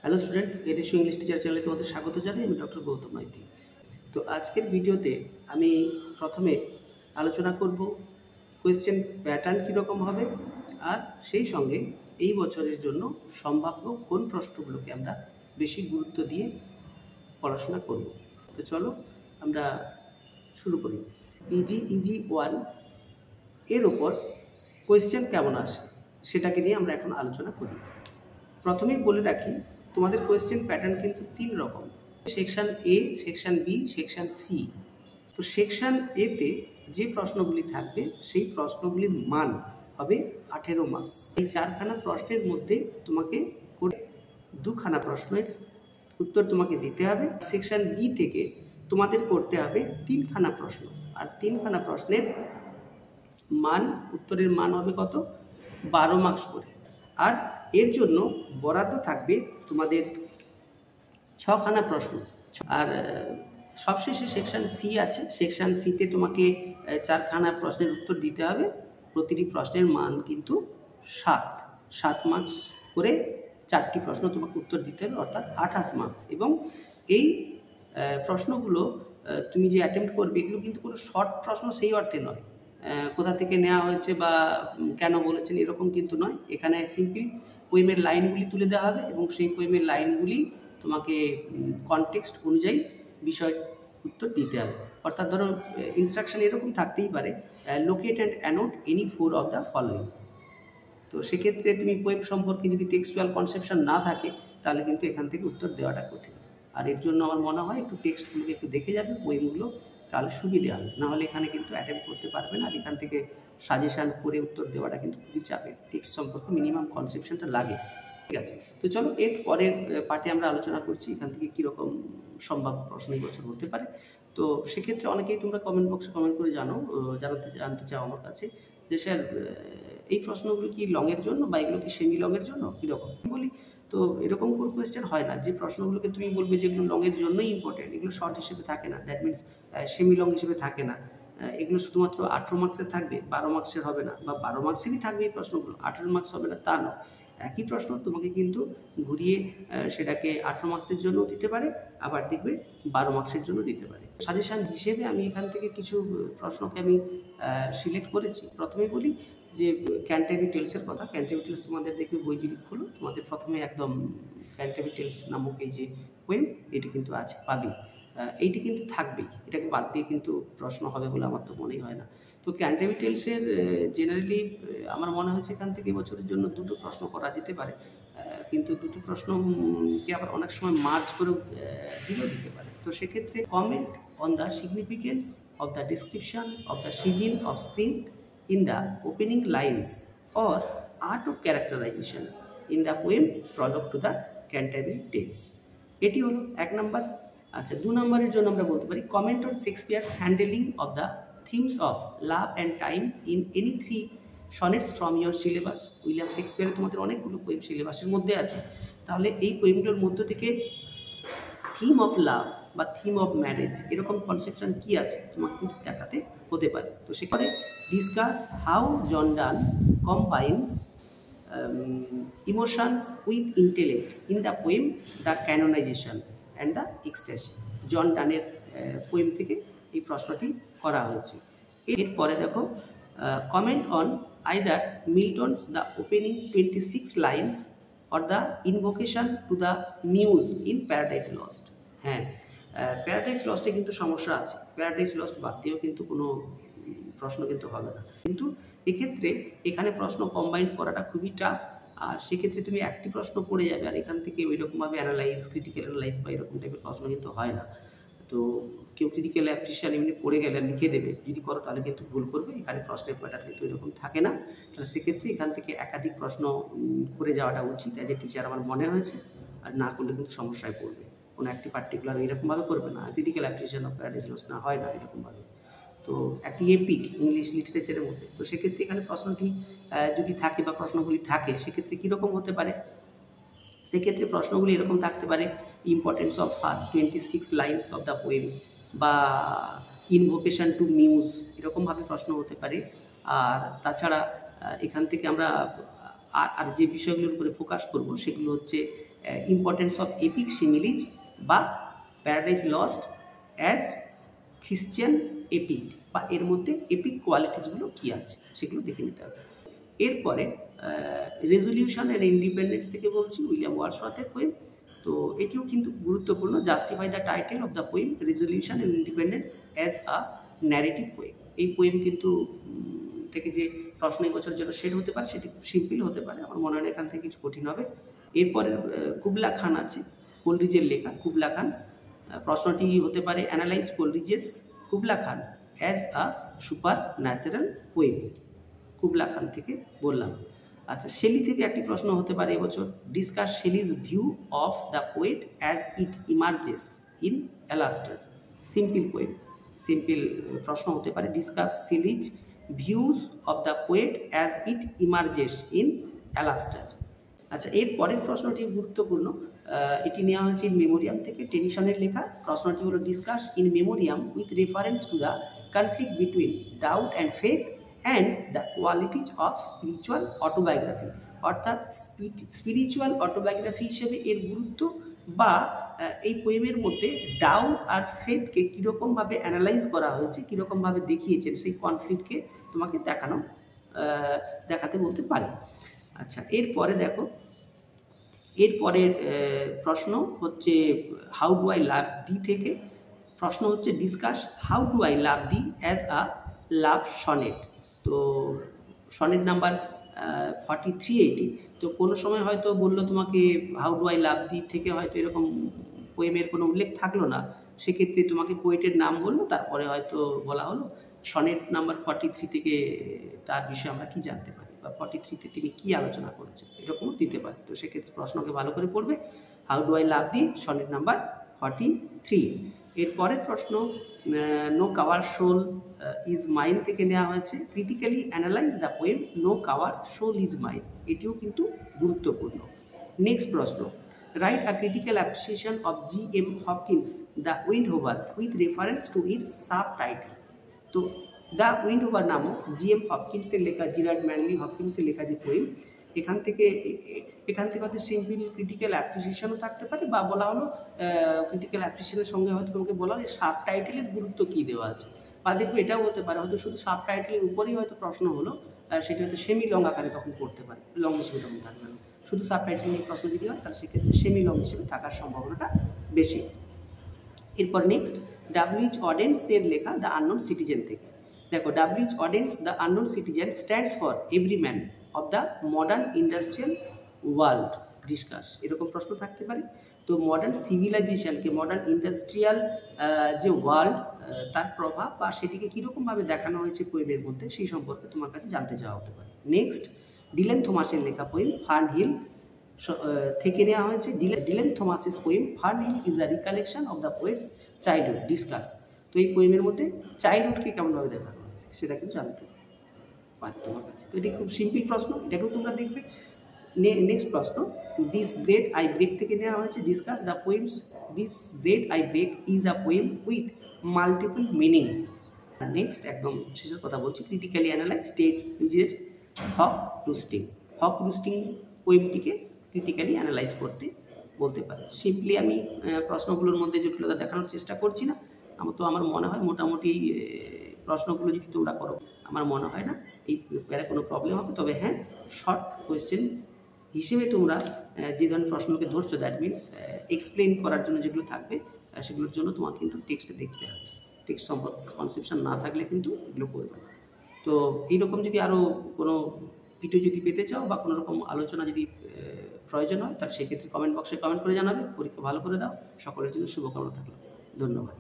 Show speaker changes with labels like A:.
A: Hello students, edition English teacher চ্যানেলে তোমাদের স্বাগত জানাই। আমি ডক্টর গৌতম মাইতি। তো আজকের ভিডিওতে আমি প্রথমে আলোচনা করব কোয়েশ্চেন প্যাটার্ন কীরকম হবে, আর সেই সঙ্গে এই বছরের জন্য সম্ভাব্য কোন প্রশ্নগুলোকে আমরা বেশি গুরুত্ব দিয়ে পড়াশোনা করব। তো চলো আমরা শুরু করি। ইজি 1 এর ওপর কোয়েশ্চেন কেমন আসে সেটাকে নিয়ে আমরা এখন আলোচনা করি। প্রথমেই বলে রাখি, তোমাদের কোয়েশ্চেন প্যাটার্ন কিন্তু 3 রকম: সেকশন এ, সেকশন বি, সেকশন সি। তো সেকশন এতে যে প্রশ্নগুলি থাকবে সেই প্রশ্নগুলির মান হবে 18 মার্কস। এই 4খানা প্রশ্নের মধ্যে তোমাকে 2খানা প্রশ্নের উত্তর তোমাকে দিতে হবে। সেকশন বি থেকে তোমাদের করতে হবে 3খানা প্রশ্ন, আর 3খানা প্রশ্নের মান, উত্তরের মান হবে কত? 12 মার্কস করে। আর এর জন্য বরাদ্দ থাকবে তোমাদের 6খানা প্রশ্ন। আর সবশেষে সেকশন সি আছে। সেকশন সিতে তোমাকে 4খানা প্রশ্নের উত্তর দিতে হবে। প্রতিটি প্রশ্নের মান কিন্তু 7 মার্কস করে 4টি প্রশ্ন তোমাকে উত্তর দিতে হবে, অর্থাৎ 28 মার্কস। এবং এই প্রশ্নগুলো তুমি যে অ্যাটেম্প্ট করবে, এগুলো কিন্তু কোনো শর্ট প্রশ্ন সেই অর্থে নয়, কোথা থেকে নেওয়া হয়েছে বা কেন বলেছেন এরকম কিন্তু নয়। এখানে সিম্পল পোয়েমের লাইনগুলি তুলে দেওয়া হবে এবং সেই পোয়েমের লাইনগুলি তোমাকে কনটেক্সট অনুযায়ী বিষয় উত্তর দিতে হবে। অর্থাৎ ধরো ইনস্ট্রাকশন এরকম থাকতেই পারে, locate and annotate any 4 of the following. তো সেক্ষেত্রে তুমি পোয়েম সম্পর্কে যদি টেক্সচুয়াল কনসেপশন না থাকে তাহলে কিন্তু এখান থেকে উত্তর দেওয়াটা কঠিন। আর এর জন্য আমার মনে হয় একটু টেক্সটগুলোকে একটু দেখে যাবে, পোয়েমগুলো, তাহলে সুবিধে হবে। নাহলে এখানে কিন্তু অ্যাটেম্প্ট করতে পারবে না, আর এখান থেকে সাজেশান করে উত্তর দেওয়াটা কিন্তু খুবই চাপের। টেক্সট সম্পর্কে মিনিমাম কনসেপশনটা লাগে। ঠিক আছে, তো চলো এর পরের পার্টে আমরা আলোচনা করছি এখান থেকে কীরকম সম্ভাব্য প্রশ্ন এই বছর হতে পারে। তো সেক্ষেত্রে অনেকেই তোমরা কমেন্ট বক্সে কমেন্ট করে জানতে চাও আমার কাছে যে স্যার এই প্রশ্নগুলো কি লংয়ের জন্য বা এগুলো কি সেমি লংয়ের জন্য, কীরকম বলি। তো এরকম কোনো কোয়েশ্চেন হয় না। যে প্রশ্নগুলোকে তুমি বলবে যেগুলো লংয়ের জন্যই ইম্পর্টেন্ট, এগুলো শর্ট হিসেবে থাকে না, দ্যাট মিনস সেমি লং হিসেবে থাকে না। এগুলো শুধুমাত্র 18 মার্কসের থাকবে, 12 মার্কসের হবে না, বা 12 মার্কসেরই থাকবে এই প্রশ্নগুলো, 18 মার্কস হবে না তা নয়। একই প্রশ্ন তোমাকে কিন্তু ঘুরিয়ে সেটাকে 18 মার্কসের জন্য দিতে পারে, আবার দেখবে 12 মার্কসের জন্য দিতে পারে। সাজেশান হিসেবে আমি এখান থেকে কিছু প্রশ্নকে আমি সিলেক্ট করেছি। প্রথমে বলি যে ক্যান্টারবরি টেলসের কথা। ক্যান্টারবরি টেলস তোমাদের দেখবে বই যদি খোলো, তোমাদের প্রথমে একদম ক্যান্টারবরি টেলস নামক এই যে পোয়েম, এটি কিন্তু আছে, পাবি। এইটি কিন্তু থাকবেই, এটাকে বাদ দিয়ে কিন্তু প্রশ্ন হবে বলে আমার তো মনেই হয় না। তো ক্যান্টারবরি টেলসের জেনারেলি আমার মনে হয়েছে এখান থেকে বছরের জন্য 2টো প্রশ্ন করা যেতে পারে, কিন্তু 2টি প্রশ্নকে আবার অনেক সময় মার্জ করেও দিতে পারে। তো সেক্ষেত্রে comment on the significance of the description of the season of spring in the opening lines or art of characterization in the poem prologue to the Canterbury Tales। এটি হলো 1 নাম্বার। আচ্ছা, 2 নম্বরের জন্য আমরা বলতে পারি comment on Shakespeare's handling of the themes of love and time in any 3 sonnets from your syllabus. William শেক্সপিয়ারের তোমাদের অনেকগুলো পোয়েম সিলেবাসের মধ্যে আছে, তাহলে এই পোয়েমগুলোর মধ্য থেকে থিম অফ লাভ বা থিম অফ ম্যারেজ এরকম কনসেপশন কি আছে তোমাকে কিন্তু দেখাতে হতে পারে। তো সেখানে discuss how John Donne combines emotions with intellect in the poem the canonization and the ecstasy. John ডানের পোয়েম থেকে এই প্রশ্নটি করা হয়েছে। এরপরে দেখো comment on either Milton's the opening 26 lines or the invocation to the muse in Paradise Lost। হ্যাঁ, paradise লস্টে কিন্তু সমস্যা আছে। প্যারাডাইস লস্ট বাদ দিয়েও কিন্তু কোনো প্রশ্ন কিন্তু হবে না, কিন্তু এক্ষেত্রে এখানে প্রশ্ন কম্বাইন করাটা খুবই টাফ। আর সেক্ষেত্রে তুমি একটি প্রশ্ন পড়ে যাবে, আর এখান থেকে ওইরকমভাবে অ্যানালাইজ, ক্রিটিক্যাল অ্যানালাইজ বা এরকম টাইপের প্রশ্ন কিন্তু হয় না। তো কেউ ক্রিটিক্যাল অ্যাপ্রিসিয়েশন এমনি পড়ে গেলে লিখে দেবে, যদি করো তাহলে কিন্তু ভুল করবে। এখানে প্রশ্নের প্যাটার্ন কিন্তু এরকম থাকে না। তাহলে সেক্ষেত্রে এখান থেকে একাধিক প্রশ্ন করে যাওয়াটা উচিত অ্যাজ এ টিচার আমার মনে হয়েছে। আর না করলে কিন্তু সমস্যায় পড়বে, কোনো একটি পার্টিকুলার এরকমভাবে করবে না। Critical appreciation of paradise lost না হয় না এরকমভাবে। তো একটি এপিক ইংলিশ লিটারেচারের মধ্যে। তো সেক্ষেত্রে এখানে প্রশ্নটি যদি থাকে বা প্রশ্নগুলি থাকে, সেক্ষেত্রে কীরকম হতে পারে? সেক্ষেত্রে প্রশ্নগুলি এরকম থাকতে পারে, importance of first 26 lines of the poem, বা ইনভোকেশন টু মিউজ, এরকমভাবে প্রশ্ন হতে পারে। আর তাছাড়া এখান থেকে আমরা আর যে বিষয়গুলোর উপরে ফোকাস করব সেগুলো হচ্ছে ইম্পর্টেন্স অফ এপিক সিমিলিজ বা paradise lost as Christian epic, বা এর মধ্যে এপিক কোয়ালিটিসগুলো কী আছে সেগুলো দেখে নিতে হবে। এরপরে রেজলিউশন অ্যান্ড ইন্ডিপেন্ডেন্স থেকে বলছি, উইলিয়াম ওয়ার্ডসওয়ার্থের পোয়েম। তো এটিও কিন্তু গুরুত্বপূর্ণ। Justify the title of the poem resolution and independence as a narrative poem. এই পোয়েম কিন্তু থেকে যে প্রশ্ন এই বছর যেটা সেট হতে পারে সেটি সিম্পল হতে পারে, আমার মনে হয় এখান থেকে কিছু কঠিন হবে। এরপরে কুবলা খান আছে, কোলরিজের লেখা কুবলা খান। প্রশ্নটি হতে পারে analyse Coleridge's Kubla Khan as a supernatural poem. Kubla Khan থেকে বললাম। আচ্ছা, শেলি থেকে একটি প্রশ্ন হতে পারে এবছর, discuss Shelley's view of the poet as it emerges in Alastor. Simple poem, simple প্রশ্ন হতে পারে, discuss Shelley's views of the poet as it emerges in Alastor. আচ্ছা, এর পরের প্রশ্নটি গুরুত্বপূর্ণ, এটি নেওয়া হয়েছে ইন মেমোরিয়াম থেকে, টেনিসনের লেখা। প্রশ্নটি হলো discuss in memoriam with reference to the conflict between doubt and faith and the qualities of spiritual autobiography. অর্থাৎ স্পিরিচুয়াল অটোবায়োগ্রাফি হিসেবে এর গুরুত্ব, বা এই পোয়েমের মধ্যে ডাউট আর ফেথকে কীরকমভাবে অ্যানালাইজ করা হয়েছে, কীরকমভাবে দেখিয়েছেন, সেই কনফ্লিক্টকে তোমাকে দেখাতে বলতে পারে। আচ্ছা, এরপরে দেখো, এরপরের প্রশ্ন হচ্ছে হাউ ডু আই লাভ দি থেকে। প্রশ্ন হচ্ছে discuss how do I love the as a love sonnet. তো সনেট নাম্বার 43 এটি। তো কোনো সময় হয়তো বললো তোমাকে হাউ ডু আই লাভ দি থেকে হয়তো এরকম পোয়েমের কোনো উল্লেখ থাকলো না, সেক্ষেত্রে তোমাকে পোয়েটের নাম বললো, তারপরে হয়তো বলা হলো সনেট নাম্বার 43 থেকে তার বিষয়ে আমরা কী জানতে পারি, বা 43-তে তিনি কী আলোচনা করেছেন, এরকমও দিতে পারে। তো সেক্ষেত্রে প্রশ্নকে ভালো করে পড়বে। How do I love thee, sonnet number 43। এরপরের প্রশ্ন no coward soul is mine থেকে নেওয়া হয়েছে, critically analyse the poem no coward soul is mine. এটিও কিন্তু গুরুত্বপূর্ণ। নেক্সট প্রশ্ন, write a critical appreciation of G M. Hopkins the windhover with reference to its subtitle. তো দ্য উইন্ডওভার নামক G M. হপকিন্সের লেখা, জিরার্ড ম্যানলি হপকিন্সের লেখা যে পোয়েম, এখান থেকে হয়তো সিম্পল ক্রিটিক্যাল অ্যাপ্রিসিয়েশনও থাকতে পারে, বা বলা হলো ক্রিটিক্যাল অ্যাপ্রিসিয়েশনের সঙ্গে হয়তো তোমাকে বলা হলো সাব টাইটেলের গুরুত্ব কী দেওয়া আছে, বা দেখো এটাও হতে পারে হয়তো শুধু সাব টাইটেলের উপরেই হয়তো প্রশ্ন হলো, সেটা হয়তো সেমি লং আকারে তখন পড়তে পারে, লং হিসেবে তখন থাকবে না। শুধু সাব টাইটেল নিয়ে প্রশ্ন যদি হয় তাহলে সেক্ষেত্রে সেমি লং হিসেবে থাকার সম্ভাবনাটা বেশি। এরপর নেক্সট, ডাব্লিউ.এইচ. অডেন্সের লেখা দ্য আননোন সিটিজেন থেকে। দেখো, W H. Auden's the unknown citizen stands for every man of the modern industrial world. Discuss, এরকম প্রশ্ন থাকতে পারে। তো মডার্ন সিভিলাইজেশনকে, মডার্ন ইন্ডাস্ট্রিয়াল যে ওয়ার্ল্ড, তার প্রভাব বা সেটিকে কীরকমভাবে দেখানো হয়েছে পোয়েমের মধ্যে, সেই সম্পর্কে তোমার কাছে জানতে চাওয়া হতে পারে। নেক্সট, ডিলেন থমাসের লেখা পোয়েম ফার্ন হিল থেকে নেওয়া হয়েছে। ডিলেন থমাসের poem Fern Hill is a recollection of the poet's childhood. Discuss, তো এই পোয়েমের মধ্যে চাইল্ডহুডকে কেমনভাবে দেখানো হয়েছে সেটা কিন্তু জানতে পারে তোমার কাছে। তো এটি খুব সিম্পল প্রশ্ন, এটাকেও তোমরা দেখবে। নেক্সট প্রশ্ন, দিস গ্রেট আই ব্রেক থেকে নেওয়া হয়েছে। Discuss the poems this great I break is a poem with multiple meanings. Next, একদম শেষের কথা বলছি, ক্রিটিক্যালি অ্যানালাইজ স্টেট ইউজের হক রুস্টিং। হক রুস্টিং পোয়েমটিকে ক্রিটিক্যালি অ্যানালাইজ করতে বলতে পারে। সিম্পলি আমি প্রশ্নগুলোর মধ্যে জটিলতা দেখানোর চেষ্টা করছি না। আমার মনে হয় মোটামুটি প্রশ্নগুলো যদি তোমরা করো, আমার মনে হয় না এই পেপারে কোনো প্রবলেম হবে। তবে হ্যাঁ, শর্ট কোয়েশ্চেন হিসেবে তোমরা যে ধরনের প্রশ্নকে ধরছো, দ্যাট মিনস এক্সপ্লেন করার জন্য যেগুলো থাকবে, সেগুলোর জন্য তোমার কিন্তু টেক্সটে দেখতে হবে। টেক্সট সম্পর্কে কনসেপশন না থাকলে কিন্তু এগুলো করবে না। তো এইরকম যদি আরও কোনো ভিডিও যদি পেতে চাও, বা কোনো রকম আলোচনা যদি প্রয়োজন হয়, তাহলে সেক্ষেত্রে কমেন্ট বক্সে কমেন্ট করে জানাবে। পরীক্ষা ভালো করে দাও। সকলের জন্য শুভকামনা থাকলো। ধন্যবাদ।